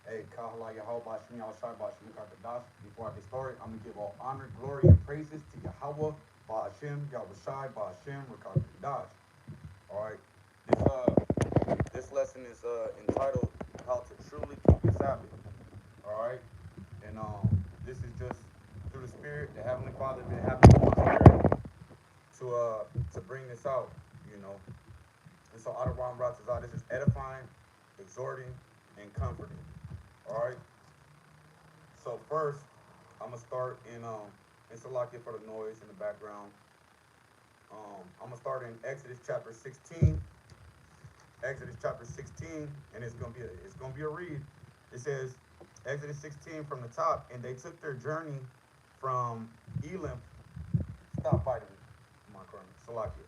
Hey, Kahala Yahweh Shmi Al Shai Bashim Kakadash. Before I get started, I'm gonna give all honor, glory, and praises to Yahweh, Ba'ashem, Yahweh Shai, Ba'ashem, Rakakadash. Alright. This lesson is entitled How to Truly Keep the Sabbath. Alright. And this is just through the Spirit, the Heavenly Father been having on my spirit to bring this out, you know. And so out of Ram Ratazah, this is edifying, exhorting, and comforting. Alright. So first, I'm gonna start in Salakia for the noise in the background. I'm gonna start in Exodus chapter 16. Exodus chapter 16, and it's gonna be a read. It says Exodus 16 from the top, and they took their journey from Elim. Stop fighting me, come on, Salakia.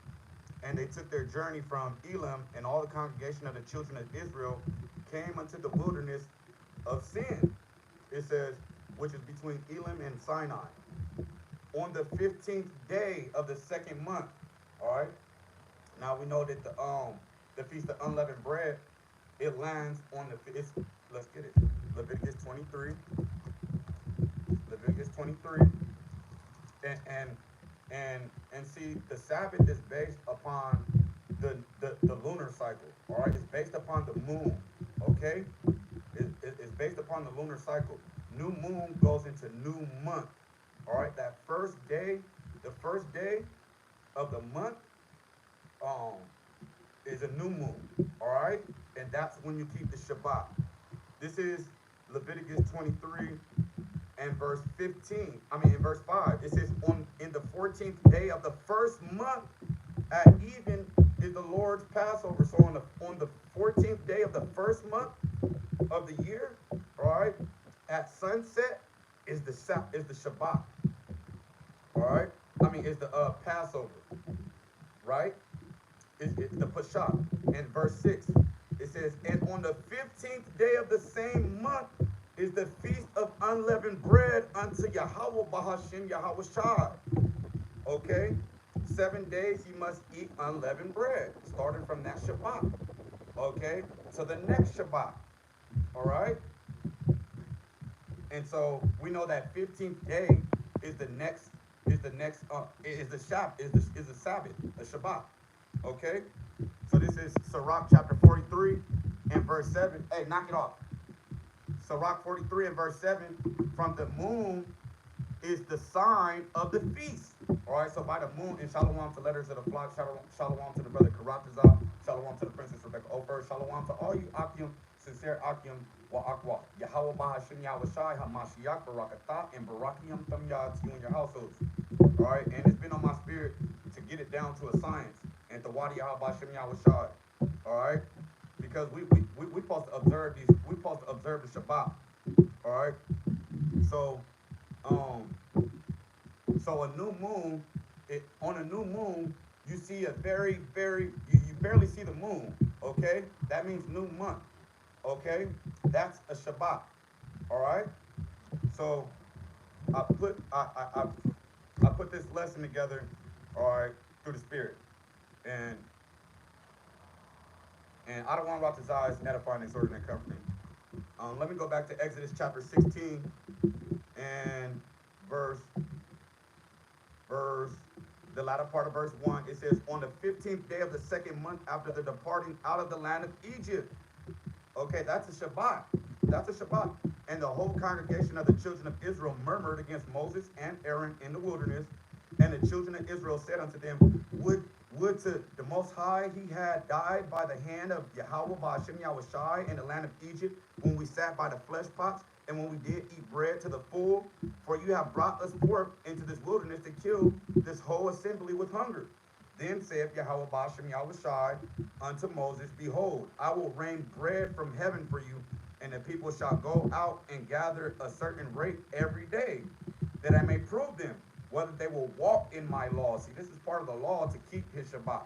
And they took their journey from Elim, and all the congregation of the children of Israel came unto the wilderness of Sin. It says, which is between Elim and Sinai, on the 15th day of the second month. All right. Now we know that the feast of unleavened bread, it lands on let's get it. Leviticus 23. Leviticus 23. And and and see, the Sabbath is based upon the lunar cycle. All right, it's based upon the moon. Okay, it's based upon the lunar cycle. New moon goes into new month. All right, that first day, the first day of the month, um, is a new moon. All right, and that's when you keep the Shabbat. This is Leviticus 23 and verse 15. I mean, in verse 5, it says, "On in the 14th day of the first month at even is the Lord's Passover." So on the 14th day of the first month of the year, all right, at sunset is the Shabbat. All right, I mean, is the Passover, right? It's the Pesach. And verse 6, it says, "And on the 15th day of the same month is the feast of unleavened bread unto Yahweh Bahashim Yahweh Shai." Okay? 7 days you must eat unleavened bread, starting from that Shabbat. Okay? To the next Shabbat. All right? And so we know that 15th day is the next is the Shabbat, is the Sabbath, the Shabbat. Okay? So this is Sirach chapter 43 and verse 7. Hey, knock it off. Sirach 43 and verse 7, from the moon is the sign of the feast. All right, so by the moon, and shalom to letters of the flock, shalom to the brother Karatazah, shalom to the princess Rebecca Ofer, shalom to all you Akim, sincere Akim, wa Akwa, Yahweh Bahashim Yahweh Shai, HaMashiach, Barakatah, and Barakiam Tam Yah to you and your households. All right, and it's been on my spirit to get it down to a science, and to Wadi Yahweh Bahashim Yahweh Shai. All right, because we supposed to observe the Shabbat. All right, so so a new moon, on a new moon, you see a you barely see the moon. Okay, that means new month. Okay, that's a Shabbat. All right, so I put this lesson together. All right, through the Spirit, and I don't want to eyes edifying, exhorting, and comforting. Let me go back to Exodus chapter 16 and verse, the latter part of verse 1. It says, "On the 15th day of the second month after the departing out of the land of Egypt." Okay, that's a Shabbat. That's a Shabbat. "And the whole congregation of the children of Israel murmured against Moses and Aaron in the wilderness. And the children of Israel said unto them, Would to the Most High he had died by the hand of Yahweh Ba'ashem Yahweh Shai in the land of Egypt, when we sat by the flesh pots, and when we did eat bread to the full. For you have brought us forth into this wilderness to kill this whole assembly with hunger. Then saith Yahweh Ba'ashem Yahweh Shai unto Moses, Behold, I will rain bread from heaven for you, and the people shall go out and gather a certain rate every day, that I may prove them whether they will walk in my law." See, this is part of the law to keep his Shabbat.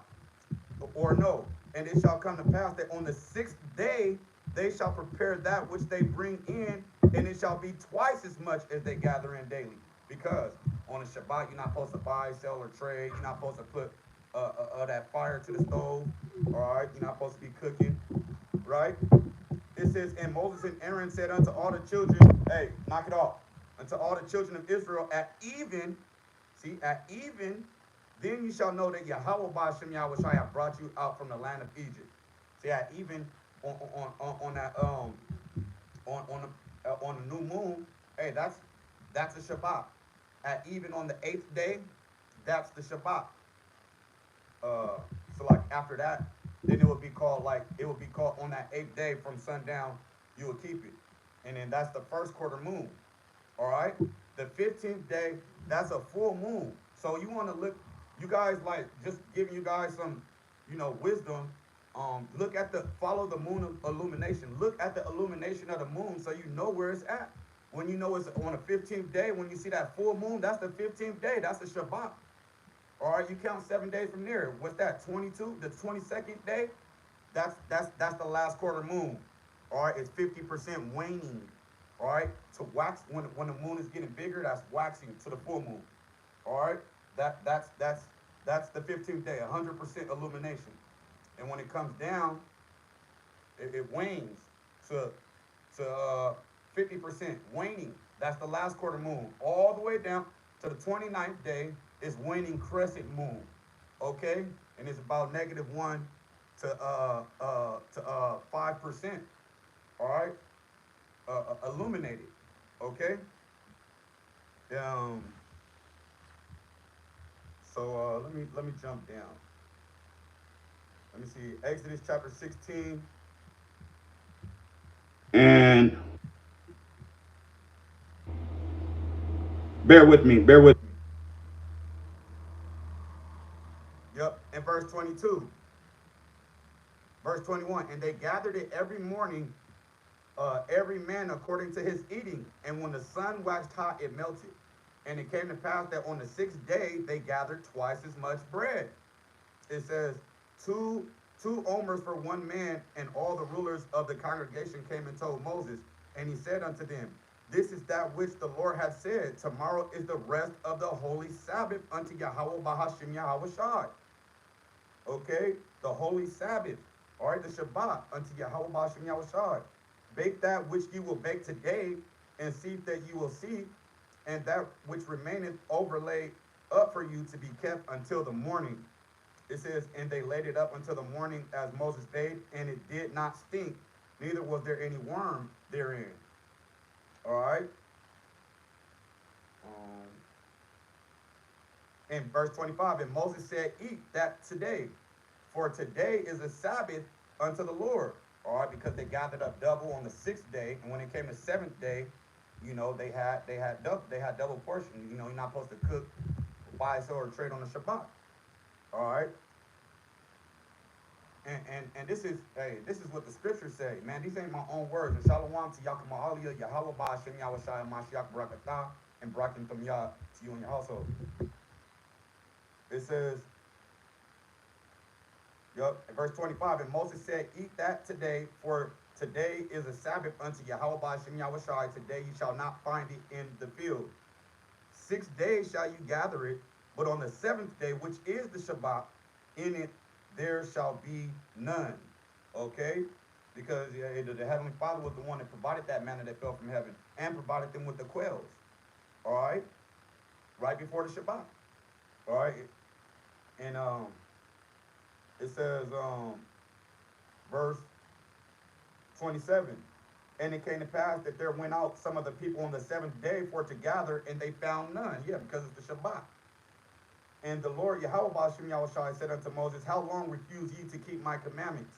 "Or no. And it shall come to pass that on the 6th day they shall prepare that which they bring in, and it shall be twice as much as they gather in daily." Because on a Shabbat, you're not supposed to buy, sell, or trade. You're not supposed to put that fire to the stove. All right? You're not supposed to be cooking. Right? It says, and Moses and Aaron said unto all the children, hey, knock it off. Unto all the children of Israel at even, see, at even, then you shall know that Yahweh Ba'ashem Yahweh Shai have brought you out from the land of Egypt. See, at even on that on the new moon, hey, that's a Shabbat. At even on the 8th day, that's the Shabbat. Uh, so like after that, then it would be called on that 8th day from sundown. You will keep it, and then that's the first quarter moon. All right, the 15th day, that's a full moon. So you want to look, you guys, like just giving you guys some, wisdom. Look at the follow the moon illumination. Look at the illumination of the moon so you know where it's at. When you know it's on the 15th day, when you see that full moon, that's the 15th day. That's the Shabbat. All right, you count 7 days from there. What's that? 22. The 22nd day, that's the last quarter moon. All right, it's 50% waning. All right, to wax when the moon is getting bigger, that's waxing to the full moon. All right, that's the 15th day, 100% illumination. And when it comes down, it wanes to 50% waning. That's the last quarter moon. All the way down to the 29th day is waning crescent moon. Okay? And it's about -1 to 5%. All right? Illuminated. Okay? Um, so let me jump down. Let me see. Exodus chapter 16. And bear with me, bear with me. Yep. And verse 22. Verse 21. And they gathered it every morning, every man according to his eating. And when the sun waxed hot, it melted. And it came to pass that on the 6th day they gathered twice as much bread. It says, two omers for one man, and all the rulers of the congregation came and told Moses. And he said unto them, this is that which the Lord hath said. Tomorrow is the rest of the holy Sabbath unto Yahweh Bahashim Yahweh Shai. Okay? The holy Sabbath. All right, the Shabbat unto Yahweh Bahashim Yahweh Shai. Bake that which you will bake today, and see that you will see, and that which remaineth overlaid up for you to be kept until the morning. It says, and they laid it up until the morning as Moses bade, and it did not stink, neither was there any worm therein. All right. In verse 25, and Moses said, eat that today, for today is a Sabbath unto the Lord. All right, because they gathered up double on the 6th day, and when it came to 7th day, they had double portion. You're not supposed to cook, buy, sell, or trade on the Shabbat. All right. And this is what the scriptures say, man. These ain't my own words. And shalom to Yaakov Ma'aliyah, Yahweh Ba'ashem Yahweh Shai, Mashiach Barakatah, and Brakim from Yah to you and your household. It says, verse 25, and Moses said, eat that today, for today is a Sabbath unto Yahweh Ba'ashem Yahweh Shai. Today you shall not find it in the field. 6 days shall you gather it, but on the 7th day, which is the Shabbat, in it there shall be none. Okay? Because the Heavenly Father was the one that provided that manna that fell from heaven and provided them with the quails. All right? Right before the Shabbat. All right? And it says, verse 27, and it came to pass that there went out some of the people on the 7th day for to gather, and they found none. Yeah, because it's the Shabbat. And the Lord Yahweh Ba'ashem Yahweh Shai said unto Moses, how long refuse ye to keep my commandments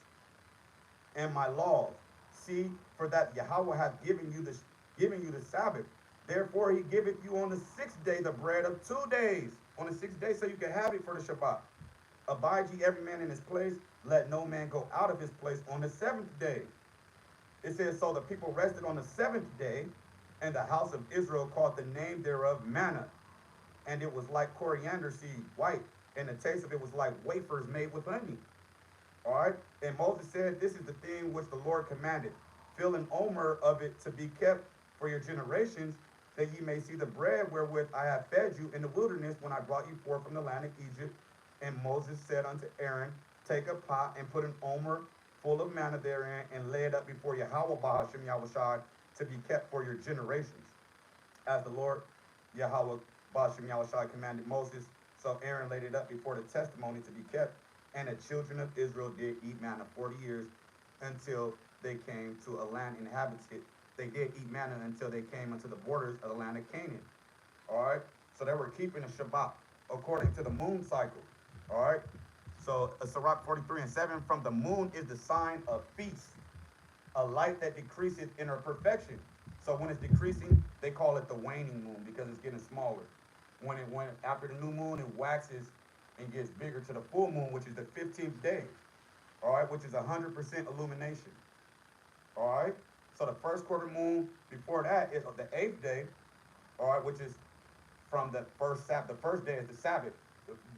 and my laws? See, for that Yahweh hath given you the Sabbath. Therefore he giveth you on the 6th day the bread of 2 days. On the 6th day, so you can have it for the Shabbat. Abide ye every man in his place. Let no man go out of his place on the 7th day. It says, so the people rested on the 7th day, and the house of Israel called the name thereof manna. And it was like coriander seed, white, and the taste of it was like wafers made with honey. All right? And Moses said, this is the thing which the Lord commanded. Fill an omer of it to be kept for your generations, that ye may see the bread wherewith I have fed you in the wilderness when I brought you forth from the land of Egypt. And Moses said unto Aaron, take a pot and put an omer full of manna therein, and lay it up before Yahweh Bahashim Yahushai to be kept for your generations. As the Lord Yahweh Bahashim Yahushai commanded Moses, so Aaron laid it up before the testimony to be kept. And the children of Israel did eat manna 40 years until they came to a land inhabited. They did eat manna until they came unto the borders of the land of Canaan. All right? So they were keeping the Shabbat according to the moon cycle. All right? So Sirach 43:7, from the moon is the sign of feast, a light that decreases in her perfection. So when it's decreasing, they call it the waning moon because it's getting smaller. When after the new moon, it waxes and gets bigger to the full moon, which is the 15th day. All right, which is 100% illumination. All right. So the first quarter moon before that is the 8th day. All right, which is from the first Sabbath. The first day is the Sabbath.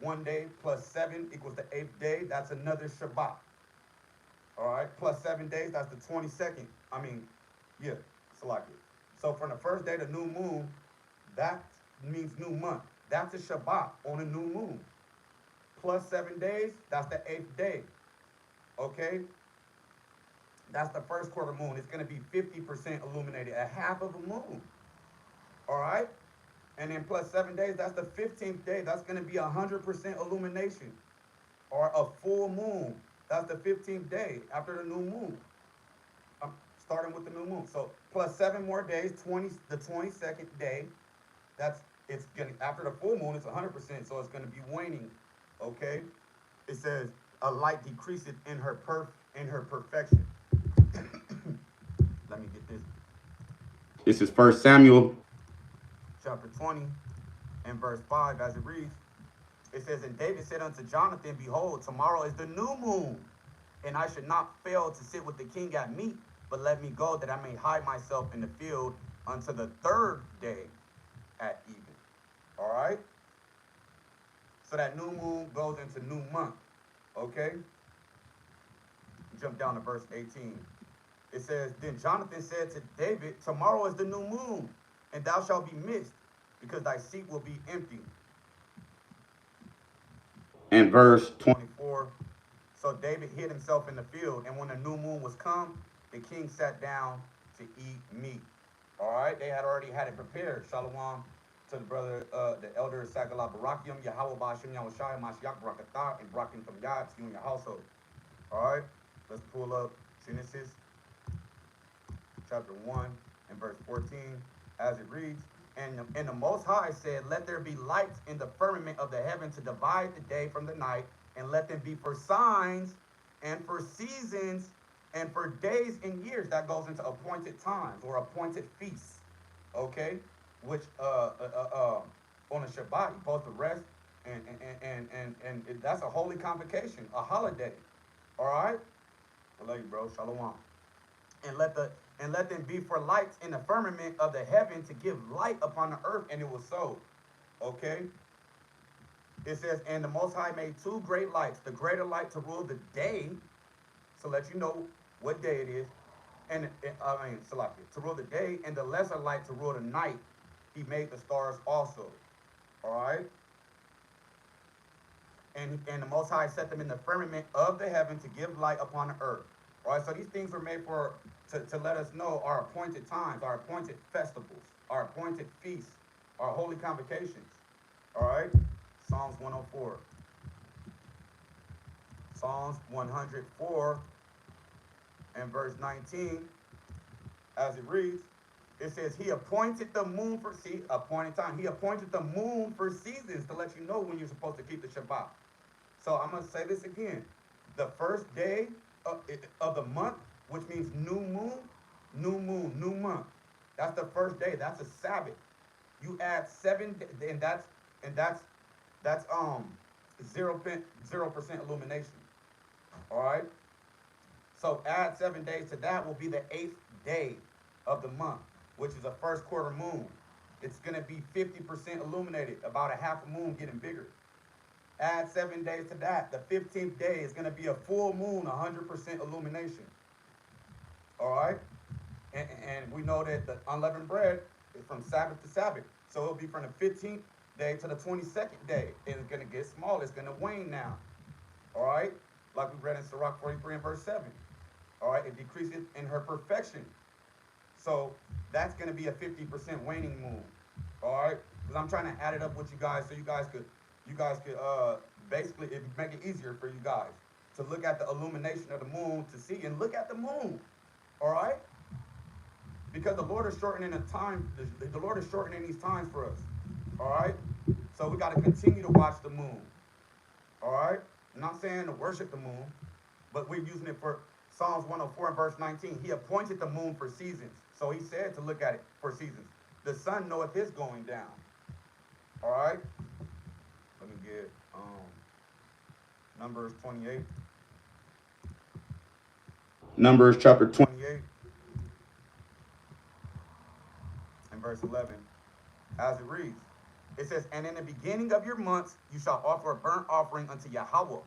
1 day plus 7 equals the 8th day. That's another Shabbat. All right, plus 7 days. That's the 22nd. I mean, yeah, it's like it. So from the first day, the new moon, that means new month. That's a Shabbat on a new moon. Plus 7 days, that's the 8th day. Okay? That's the first quarter moon. It's going to be 50% illuminated, a half of a moon. All right? And then plus 7 days, that's the 15th day. That's going to be 100% illumination. Or a full moon. That's the 15th day after the new moon. I'm starting with the new moon. So plus 7 more days, the 22nd day. It's going to, after the full moon, it's 100%. So it's going to be waning. Okay? It says, a light decreaseth in her perfection. Let me get this. This is 1 Samuel chapter 20 and verse 5 as it reads. It says, and David said unto Jonathan, behold, tomorrow is the new moon, and I should not fail to sit with the king at meat, but let me go that I may hide myself in the field unto the 3rd day at even. All right? So that new moon goes into new month. Okay? Jump down to verse 18. It says, then Jonathan said to David, tomorrow is the new moon, and thou shalt be missed, because thy seat will be empty. And verse 24. So David hid himself in the field, and when the new moon was come, the king sat down to eat meat. All right, they had already had it prepared. Shalom to the brother, the elder Sagalah Barakium, Yahweh Bashim Yahushai, Mashiach Barakatah, and Brakim from God to you and your household. All right, let's pull up Genesis chapter 1 and verse 14 as it reads. And the Most High said, let there be lights in the firmament of the heaven to divide the day from the night, and let them be for signs and for seasons and for days and years. That goes into appointed times or appointed feasts, okay? Which on a Shabbat, you're supposed to rest, and that's a holy convocation, a holiday, all right? I love you, bro. Shalom. And let them be for lights in the firmament of the heaven to give light upon the earth, and it was so. Okay? It says, and the Most High made 2 great lights, the greater light to rule the day, to let you know what day it is, and to rule the day, and the lesser light to rule the night. He made the stars also. All right? And the Most High set them in the firmament of the heaven to give light upon the earth. All right, so these things were made to let us know our appointed times, our appointed festivals, our appointed feasts, our holy convocations. All right, Psalms 104. Psalms 104 and verse 19, as it reads, it says, he appointed the moon for appointed time. He appointed the moon for seasons to let you know when you're supposed to keep the Shabbat. So I'm going to say this again. The first day of the month, which means new moon, new month. That's the first day. That's a Sabbath. You add 7, and that's 0% illumination. All right. So add 7 days to that will be the 8th day of the month, which is a first quarter moon. It's gonna be 50% illuminated, about a half a moon getting bigger. Add 7 days to that. The 15th day is going to be a full moon, 100% illumination. All right? And we know that the unleavened bread is from Sabbath to Sabbath. So it'll be from the 15th day to the 22nd day. And it's going to get small. It's going to wane now. All right? Like we read in Sirach 43 and verse 7. All right, it decreases in her perfection. So that's going to be a 50% waning moon. All right, because I'm trying to add it up with you guys so you guys could basically it make it easier for you guys to look at the illumination of the moon to see and look at the moon. All right, because the Lord is shortening the time. The Lord is shortening these times for us. All right, so we got to continue to watch the moon. All right, I'm not saying to worship the moon, but we're using it for Psalms 104 and verse 19. He appointed the moon for seasons. So he said to look at it for seasons. The sun knoweth his going down. All right? Let me get Numbers 28. Numbers chapter 28 and verse 11. As it reads, it says, and in the beginning of your months you shall offer a burnt offering unto Yahweh,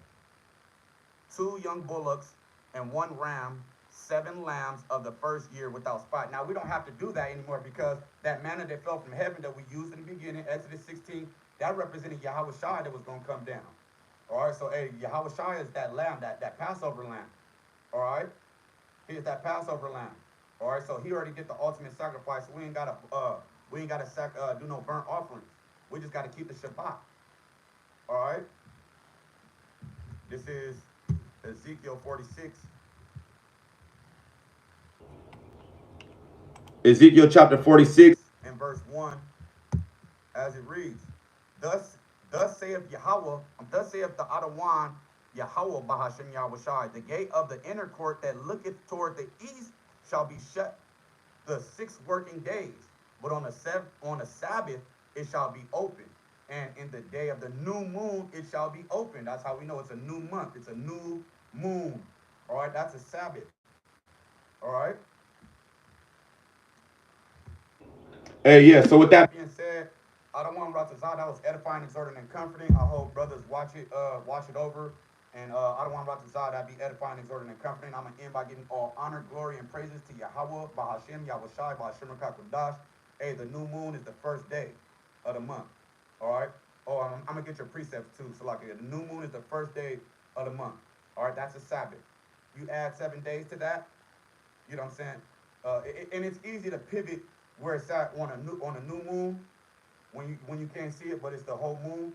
2 young bullocks and 1 ram, 7 lambs of the first year without spot. Now we don't have to do that anymore because that manna that fell from heaven that we used in the beginning, Exodus 16, that represented Yahweh Shai that was going to come down. All right, so hey, Yahweh Shai is that lamb, that Passover lamb. All right, he is that Passover lamb. All right, so he already did the ultimate sacrifice. So we ain't gotta do no burnt offerings. We just got to keep the Shabbat. All right, this is Ezekiel 46. Ezekiel chapter 46 and verse 1, as it reads, Thus, thus saith Yahweh, thus saith the Adawan, Yahweh Bahashem Yahushai, the gate of the inner court that looketh toward the east shall be shut the 6 working days, but on the Sabbath it shall be open, and in the day of the new moon it shall be open. That's how we know it's a new month. It's a new moon. All right, that's a Sabbath. All right. Hey, yeah. So with that being said, I don't want Ratazah. That was edifying, exhorting, and comforting. I hope brothers watch it over. And I don't want Ratazah that be edifying, exhorting, and comforting. I'm gonna end by giving all honor, glory, and praises to Yahweh, Bahashem, Yahweh Shai, Bahashem Rakakwadash. Hey, the new moon is the first day of the month. All right. Oh, I'm gonna get your precepts too. So like, the new moon is the first day of the month. All right, that's a Sabbath. You add 7 days to that, you know what I'm saying? And it's easy to pivot where it's at on a new moon when you can't see it, but it's the whole moon,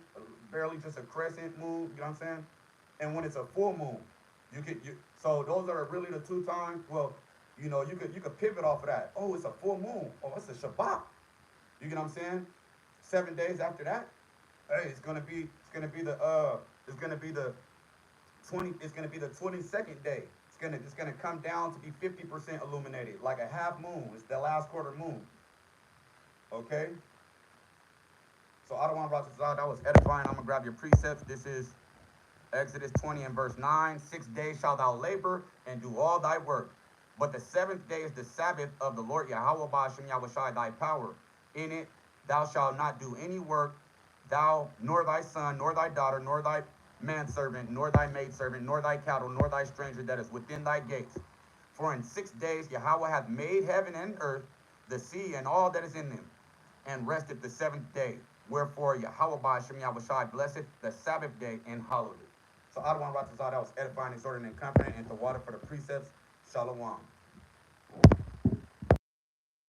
barely just a crescent moon. You know what I'm saying? And when it's a full moon, so those are really the 2 times. Well, you could pivot off of that. Oh, it's a full moon. Oh, it's a Shabbat. You get what I'm saying? 7 days after that, hey, it's gonna be the 22nd day. It's gonna come down to be 50% illuminated, like a half moon. It's the last quarter moon. Okay. So I don't want to rock this out. That was edifying. I'm gonna grab your precepts. This is Exodus 20 and verse 9. 6 days shalt thou labor and do all thy work, but the seventh day is the Sabbath of the Lord Yahweh Ba'ashem Yahushai thy power. In it thou shalt not do any work, thou nor thy son, nor thy daughter, nor thy manservant, nor thy maidservant, nor thy cattle, nor thy stranger that is within thy gates. For in 6 days Yahweh hath made heaven and earth, the sea, and all that is in them, and rested the seventh day. Wherefore Yahweh Ba'ashem Yahushai blessed the Sabbath day and hallowed it. So I don't want to write this out. That was edifying, exhorting, and comforting, and to water for the precepts. Shalom.